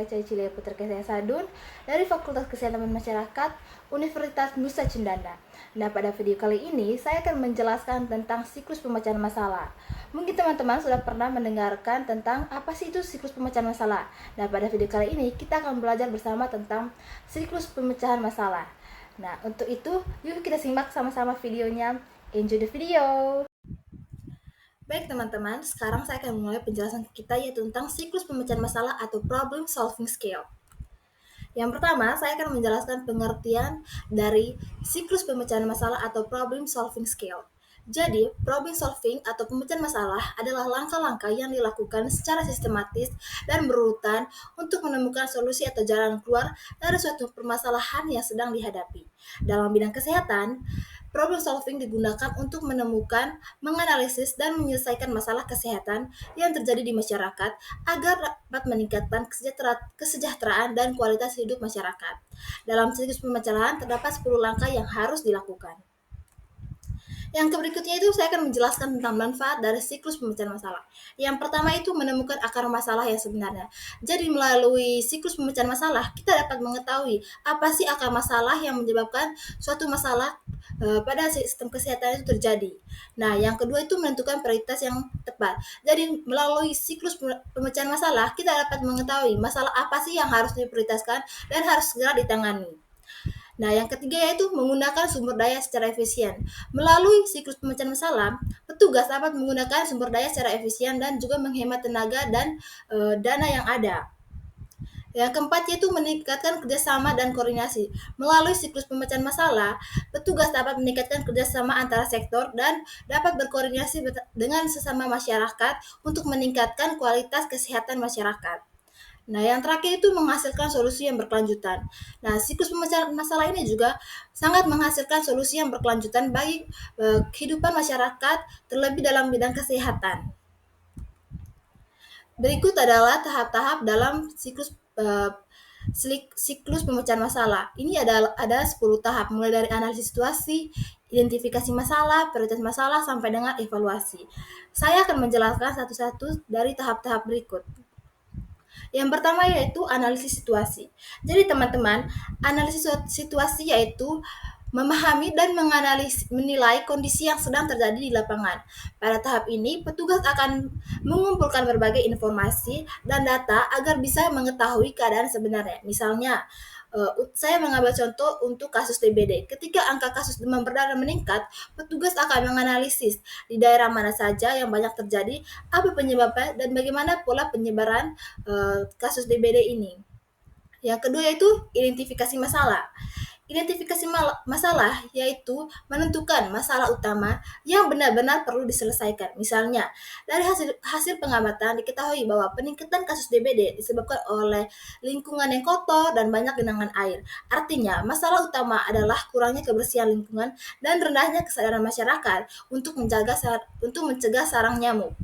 saya Cilia Putri Kesehatan Sadun dari Fakultas Kesehatan Masyarakat Universitas Nusa Cendana. Nah, pada video kali ini saya akan menjelaskan tentang siklus pemecahan masalah. Mungkin teman-teman sudah pernah mendengarkan tentang apa sih itu siklus pemecahan masalah. Nah, pada video kali ini kita akan belajar bersama tentang siklus pemecahan masalah. Nah, untuk itu yuk kita simak sama-sama videonya. Enjoy the video. Baik teman-teman, sekarang saya akan memulai penjelasan kita yaitu tentang siklus pemecahan masalah atau problem solving skill. Yang pertama, saya akan menjelaskan pengertian dari siklus pemecahan masalah atau problem solving skill. Jadi, problem solving atau pemecahan masalah adalah langkah-langkah yang dilakukan secara sistematis dan berurutan untuk menemukan solusi atau jalan keluar dari suatu permasalahan yang sedang dihadapi. Dalam bidang kesehatan, problem solving digunakan untuk menemukan, menganalisis, dan menyelesaikan masalah kesehatan yang terjadi di masyarakat agar dapat meningkatkan kesejahteraan dan kualitas hidup masyarakat. Dalam siklus pemecahan terdapat 10 langkah yang harus dilakukan. Yang berikutnya itu saya akan menjelaskan tentang manfaat dari siklus pemecahan masalah. Yang pertama itu menemukan akar masalah yang sebenarnya. Jadi melalui siklus pemecahan masalah, kita dapat mengetahui apa sih akar masalah yang menyebabkan suatu masalah pada sistem kesehatan itu terjadi. Nah, yang kedua itu menentukan prioritas yang tepat. Jadi melalui siklus pemecahan masalah, kita dapat mengetahui masalah apa sih yang harus diprioritaskan dan harus segera ditangani. Nah, yang ketiga yaitu menggunakan sumber daya secara efisien. Melalui siklus pemecahan masalah, petugas dapat menggunakan sumber daya secara efisien dan juga menghemat tenaga dan dana yang ada. Yang keempat yaitu meningkatkan kerjasama dan koordinasi. Melalui siklus pemecahan masalah, petugas dapat meningkatkan kerjasama antara sektor dan dapat berkoordinasi dengan sesama masyarakat untuk meningkatkan kualitas kesehatan masyarakat. Nah, yang terakhir itu menghasilkan solusi yang berkelanjutan. Nah, siklus pemecahan masalah ini juga sangat menghasilkan solusi yang berkelanjutan bagi kehidupan masyarakat, terlebih dalam bidang kesehatan. Berikut adalah tahap-tahap dalam siklus pemecahan masalah. Ini ada 10 tahap, mulai dari analisis situasi, identifikasi masalah, prioritas masalah, sampai dengan evaluasi. Saya akan menjelaskan satu-satu dari tahap-tahap berikut. Yang pertama yaitu analisis situasi. Jadi teman-teman, analisis situasi yaitu memahami dan menilai kondisi yang sedang terjadi di lapangan. Pada tahap ini, petugas akan mengumpulkan berbagai informasi dan data agar bisa mengetahui keadaan sebenarnya. Misalnya, saya mengambil contoh untuk kasus DBD. Ketika angka kasus demam berdarah meningkat, petugas akan menganalisis di daerah mana saja yang banyak terjadi, apa penyebabnya, dan bagaimana pola penyebaran kasus DBD ini. Yang kedua yaitu identifikasi masalah. Identifikasi masalah yaitu menentukan masalah utama yang benar-benar perlu diselesaikan. Misalnya, dari hasil pengamatan diketahui bahwa peningkatan kasus DBD disebabkan oleh lingkungan yang kotor dan banyak genangan air. Artinya, masalah utama adalah kurangnya kebersihan lingkungan dan rendahnya kesadaran masyarakat untuk mencegah sarang nyamuk.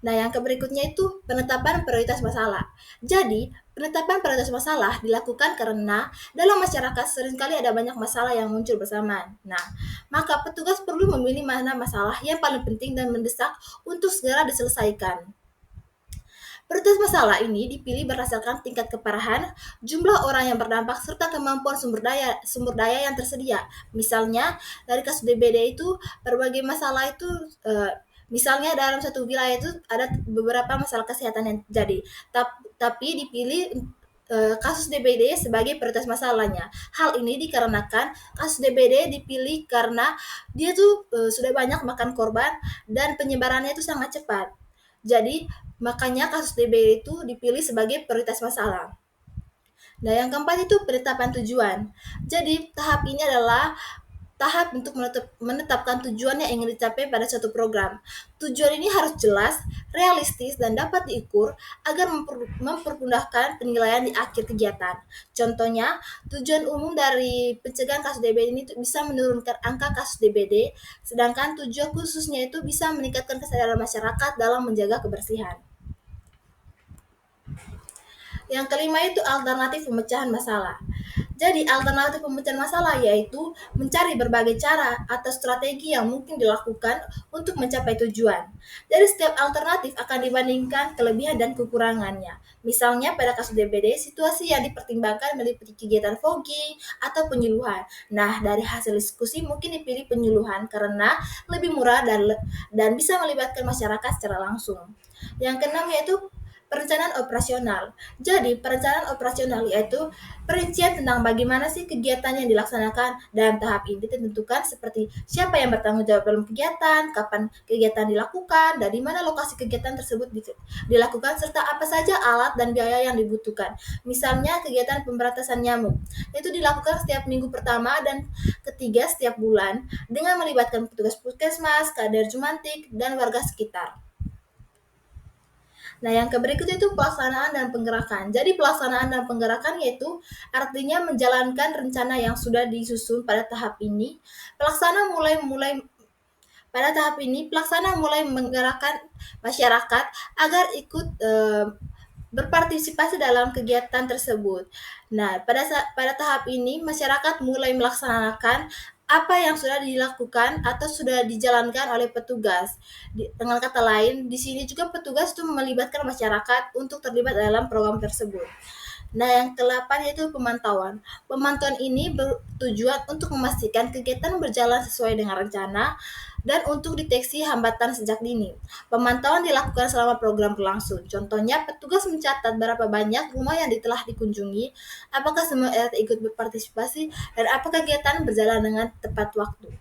Nah, yang berikutnya itu penetapan prioritas masalah. Jadi, penetapan prioritas masalah dilakukan karena dalam masyarakat seringkali ada banyak masalah yang muncul bersamaan. Nah, maka petugas perlu memilih mana masalah yang paling penting dan mendesak untuk segera diselesaikan. Prioritas masalah ini dipilih berdasarkan tingkat keparahan, jumlah orang yang berdampak, serta kemampuan sumber daya yang tersedia. Misalnya, dari kasus DBD itu, berbagai masalah itu misalnya dalam satu wilayah itu ada beberapa masalah kesehatan yang terjadi, tapi dipilih kasus DBD sebagai prioritas masalahnya. Hal ini dikarenakan kasus DBD dipilih karena dia tuh sudah banyak makan korban dan penyebarannya itu sangat cepat. Jadi makanya kasus DBD itu dipilih sebagai prioritas masalah. Nah, yang keempat itu penetapan tujuan. Jadi tahap ini adalah tahap untuk menetapkan tujuan yang ingin dicapai pada suatu program. Tujuan ini harus jelas, realistis, dan dapat diukur agar mempermudahkan penilaian di akhir kegiatan. Contohnya, tujuan umum dari pencegahan kasus DBD ini bisa menurunkan angka kasus DBD, sedangkan tujuan khususnya itu bisa meningkatkan kesadaran masyarakat dalam menjaga kebersihan. Yang kelima itu alternatif pemecahan masalah. Jadi alternatif pemecahan masalah yaitu mencari berbagai cara atau strategi yang mungkin dilakukan untuk mencapai tujuan. Dari setiap alternatif akan dibandingkan kelebihan dan kekurangannya. Misalnya pada kasus DBD, situasi yang dipertimbangkan meliputi kegiatan fogging atau penyuluhan. Nah, dari hasil diskusi mungkin dipilih penyuluhan karena lebih murah dan bisa melibatkan masyarakat secara langsung. Yang keenam yaitu perencanaan operasional. Jadi, perencanaan operasional yaitu perincian tentang bagaimana sih kegiatan yang dilaksanakan dalam tahap ini ditentukan seperti siapa yang bertanggung jawab dalam kegiatan, kapan kegiatan dilakukan, dari mana lokasi kegiatan tersebut dilakukan, serta apa saja alat dan biaya yang dibutuhkan. Misalnya kegiatan pemberantasan nyamuk, itu dilakukan setiap minggu pertama dan ketiga setiap bulan dengan melibatkan petugas puskesmas, kader jumantik, dan warga sekitar. Nah, yang berikutnya itu pelaksanaan dan penggerakan. Jadi, pelaksanaan dan penggerakan yaitu artinya menjalankan rencana yang sudah disusun pada tahap ini. Pelaksana mulai menggerakkan masyarakat agar ikut berpartisipasi dalam kegiatan tersebut. Nah, pada tahap ini masyarakat mulai melaksanakan apa yang sudah dilakukan atau sudah dijalankan oleh petugas. Dengan kata lain, di sini juga petugas itu melibatkan masyarakat untuk terlibat dalam program tersebut. Nah, yang ke-8 yaitu pemantauan. Pemantauan ini bertujuan untuk memastikan kegiatan berjalan sesuai dengan rencana dan untuk deteksi hambatan sejak dini. Pemantauan dilakukan selama program berlangsung. Contohnya, petugas mencatat berapa banyak rumah yang telah dikunjungi, apakah semua RT ikut berpartisipasi, dan apakah kegiatan berjalan dengan tepat waktu.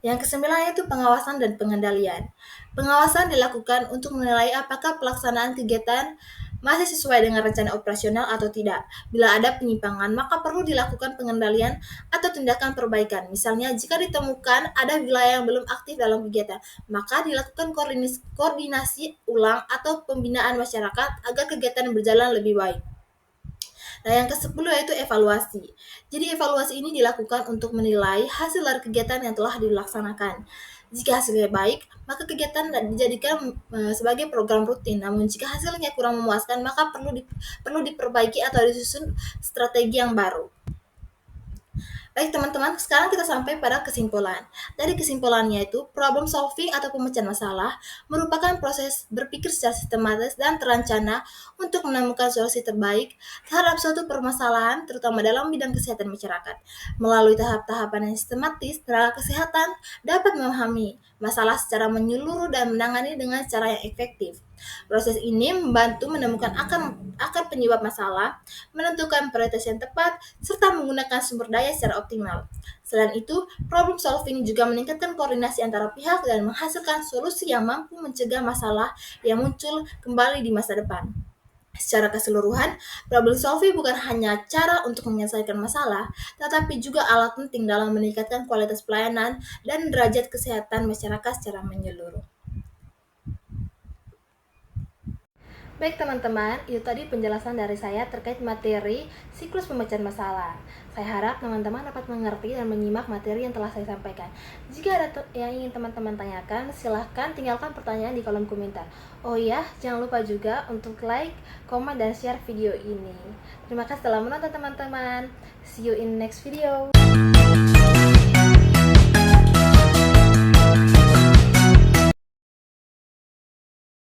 Yang kesembilan yaitu pengawasan dan pengendalian. Pengawasan dilakukan untuk menilai apakah pelaksanaan kegiatan masih sesuai dengan rencana operasional atau tidak. Bila ada penyimpangan, maka perlu dilakukan pengendalian atau tindakan perbaikan. Misalnya, jika ditemukan ada wilayah yang belum aktif dalam kegiatan, maka dilakukan koordinasi ulang atau pembinaan masyarakat agar kegiatan berjalan lebih baik. Nah, yang ke-10 yaitu evaluasi. Jadi, evaluasi ini dilakukan untuk menilai hasil dari kegiatan yang telah dilaksanakan. Jika hasilnya baik, maka kegiatan dijadikan sebagai program rutin. Namun, jika hasilnya kurang memuaskan, maka perlu diperbaiki atau disusun strategi yang baru. Baik teman-teman, sekarang kita sampai pada kesimpulan. Dari kesimpulannya itu, problem solving atau pemecahan masalah merupakan proses berpikir secara sistematis dan terencana untuk menemukan solusi terbaik terhadap suatu permasalahan, terutama dalam bidang kesehatan masyarakat. Melalui tahap-tahapan yang sistematis, tenaga kesehatan dapat memahami masalah secara menyeluruh dan menangani dengan cara yang efektif. Proses ini membantu menemukan akar penyebab masalah, menentukan prioritas yang tepat, serta menggunakan sumber daya secara optimal. Selain itu, problem solving juga meningkatkan koordinasi antara pihak dan menghasilkan solusi yang mampu mencegah masalah yang muncul kembali di masa depan. Secara keseluruhan, problem solving bukan hanya cara untuk menyelesaikan masalah, tetapi juga alat penting dalam meningkatkan kualitas pelayanan dan derajat kesehatan masyarakat secara menyeluruh. Baik teman-teman, itu tadi penjelasan dari saya terkait materi siklus pemecahan masalah. Saya harap teman-teman dapat mengerti dan menyimak materi yang telah saya sampaikan. Jika ada yang ingin teman-teman tanyakan, silahkan tinggalkan pertanyaan di kolom komentar. Oh iya, jangan lupa juga untuk like, komen, dan share video ini. Terima kasih telah menonton teman-teman. See you in next video.